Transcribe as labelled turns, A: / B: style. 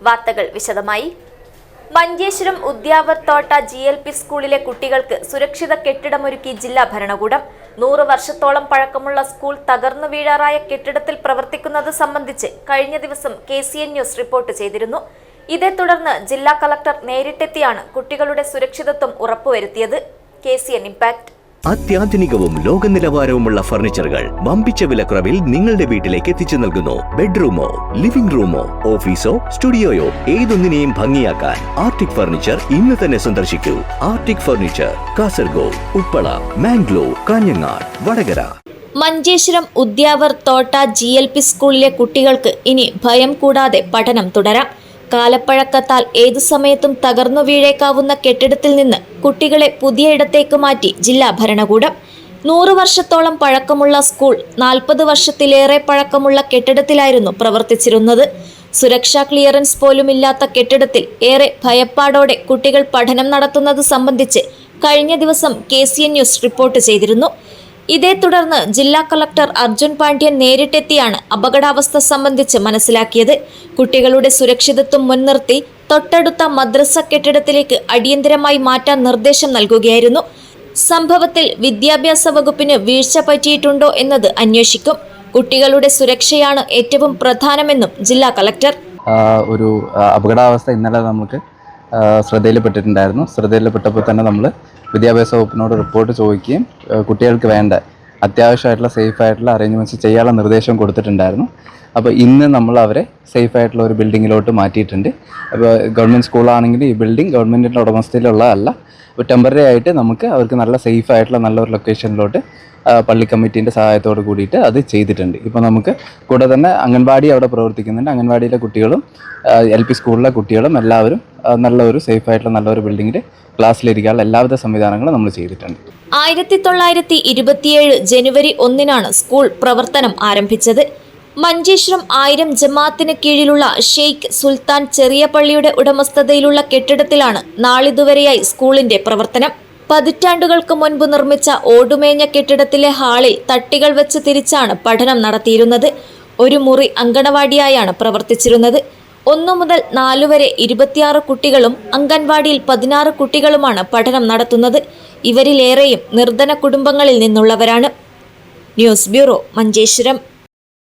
A: വാർത്തകൾ വിശദമായി. മഞ്ചേശ്വരം ഉദ്യാവർത്തോട്ട GLP സ്കൂളിലെ കുട്ടികൾക്ക് സുരക്ഷിത കെട്ടിടമൊരുക്കി ജില്ലാ ഭരണകൂടം. 100 വർഷത്തോളം പഴക്കമുള്ള സ്കൂൾ തകർന്നു വീഴാറായ കെട്ടിടത്തിൽ പ്രവർത്തിക്കുന്നത് സംബന്ധിച്ച് കഴിഞ്ഞ ദിവസം KCN ന്യൂസ് റിപ്പോർട്ട് ചെയ്തിരുന്നു. ഇതേ തുടർന്ന് ജില്ലാ കളക്ടർ നേരിട്ടെത്തിയാണ് കുട്ടികളുടെ സുരക്ഷിതത്വം ഉറപ്പുവരുത്തിയത്. KCN impact.
B: അത്യാധുനികവും ലോക നിലവാരവുമുള്ള ഫർണിച്ചറുകൾ വമ്പിച്ച വിലക്കുറവിൽ നിങ്ങളുടെ വീട്ടിലേക്ക് എത്തിച്ചു നൽകുന്നു. ബെഡ്റൂമോ, ലിവിംഗ് റൂമോ, ഓഫീസോ, സ്റ്റുഡിയോയോ ഏതൊന്നിനെയും ഭംഗിയാക്കാൻ ആർട്ടിക് ഫർണിച്ചർ ഇന്ന് തന്നെ സന്ദർശിക്കൂ. Arctic furniture, Kasaragod, Uppala, Mangalore, Kanhangad, Vadakara.
A: Manjeshwaram Udyavarthotta GLP സ്കൂളിലെ കുട്ടികൾക്ക് ഇനി ഭയം കൂടാതെ പഠനം തുടരാം. കാലപ്പഴക്കത്താൽ ഏതു സമയത്തും തകർന്നു വീഴേക്കാവുന്ന കെട്ടിടത്തിൽ നിന്ന് കുട്ടികളെ പുതിയ ഇടത്തേക്ക് മാറ്റി ജില്ലാ ഭരണകൂടം. 100 വർഷത്തോളം പഴക്കമുള്ള സ്കൂൾ 40 വർഷത്തിലേറെ പഴക്കമുള്ള കെട്ടിടത്തിലായിരുന്നു പ്രവർത്തിച്ചിരുന്നത്. സുരക്ഷാ ക്ലിയറൻസ് പോലുമില്ലാത്ത കെട്ടിടത്തിൽ ഏറെ ഭയപ്പാടോടെ കുട്ടികൾ പഠനം നടത്തുന്നത് സംബന്ധിച്ച് കഴിഞ്ഞ ദിവസം KCN ന്യൂസ് റിപ്പോർട്ട് ചെയ്തിരുന്നു. ഇതേ തുടർന്ന് ജില്ലാ കളക്ടർ അർജുൻ പാണ്ഡ്യൻ നേരിട്ടെത്തിയാണ് അപകടാവസ്ഥ സംബന്ധിച്ച് മനസ്സിലാക്കിയത്. കുട്ടികളുടെ സുരക്ഷിതത്വം മുൻനിർത്തി തൊട്ടടുത്ത മദ്രസ കെട്ടിടത്തിലേക്ക് അടിയന്തരമായി മാറ്റാൻ നിർദ്ദേശം നൽകുകയായിരുന്നു. സംഭവത്തിൽ വിദ്യാഭ്യാസ വകുപ്പിന് വീഴ്ച പറ്റിയിട്ടുണ്ടോ എന്നത് അന്വേഷിക്കും. കുട്ടികളുടെ സുരക്ഷയാണ് ഏറ്റവും പ്രധാനമെന്നും ജില്ലാ കളക്ടർ.
C: ഒരു അപകടാവസ്ഥ ഇന്നലെ നമുക്ക് ശ്രദ്ധയിൽപ്പെട്ടിട്ടുണ്ടായിരുന്നു. ശ്രദ്ധയിൽപ്പെട്ടപ്പോൾ തന്നെ നമ്മൾ വിദ്യാഭ്യാസ വകുപ്പിനോട് റിപ്പോർട്ട് ചോദിക്കുകയും കുട്ടികൾക്ക് വേണ്ട അത്യാവശ്യമായിട്ടുള്ള സേഫായിട്ടുള്ള അറേഞ്ച്മെൻറ്റ്സ് ചെയ്യാനുള്ള നിർദ്ദേശം കൊടുത്തിട്ടുണ്ടായിരുന്നു. അപ്പോൾ ഇന്ന് നമ്മൾ അവരെ സേഫായിട്ടുള്ള ഒരു ബിൽഡിങ്ങിലോട്ട് മാറ്റിയിട്ടുണ്ട്. അപ്പോൾ ഗവൺമെൻറ് സ്കൂളാണെങ്കിൽ ഈ ബിൽഡിംഗ് ഗവൺമെൻറ്റിൻ്റെ ഉടമസ്ഥയിലുള്ളതല്ല. അപ്പോൾ ടെമ്പററി ആയിട്ട് നമുക്ക് അവർക്ക് നല്ല സേഫായിട്ടുള്ള നല്ലൊരു ലൊക്കേഷനിലോട്ട് പള്ളി കമ്മിറ്റീൻ്റെ സഹായത്തോട് കൂടിയിട്ട് അത് ചെയ്തിട്ടുണ്ട്. ഇപ്പോൾ നമുക്ക് കൂടെ തന്നെ അംഗൻവാടി അവിടെ പ്രവർത്തിക്കുന്നുണ്ട്. അംഗൻവാടിയിലെ കുട്ടികളും LP സ്കൂളിലെ കുട്ടികളും എല്ലാവരും നല്ലൊരു സേഫായിട്ടുള്ള നല്ലൊരു ബിൽഡിങ്ങിൽ ക്ലാസ്സിലിരിക്കാനുള്ള എല്ലാവിധ സംവിധാനങ്ങളും നമ്മൾ ചെയ്തിട്ടുണ്ട്.
A: 1927 ജനുവരി 1 സ്കൂൾ പ്രവർത്തനം ആരംഭിച്ചത്. മഞ്ചേശ്വരം 1000 ജമാഅത്തിന് കീഴിലുള്ള ഷെയ്ഖ് സുൽത്താൻ ചെറിയ പള്ളിയുടെ ഉടമസ്ഥതയിലുള്ള കെട്ടിടത്തിലാണ് നാളിതുവരെയായി സ്കൂളിന്റെ പ്രവർത്തനം. പതിറ്റാണ്ടുകൾക്ക് മുൻപ് നിർമ്മിച്ച ഓടുമേഞ്ഞ കെട്ടിടത്തിലെ ഹാളിൽ തട്ടികൾ വെച്ച് തിരിച്ചാണ് പഠനം നടത്തിയിരുന്നത്. ഒരു മുറി അങ്കണവാടിയായാണ് പ്രവർത്തിച്ചിരുന്നത്. 1 മുതൽ 4 വരെ 26 കുട്ടികളും അംഗൻവാടിയിൽ 16 കുട്ടികളുമാണ് പഠനം നടത്തുന്നത്. ഇവരിലേറെയും നിർധന കുടുംബങ്ങളിൽ നിന്നുള്ളവരാണ്. News bureau, Manjeshwaram.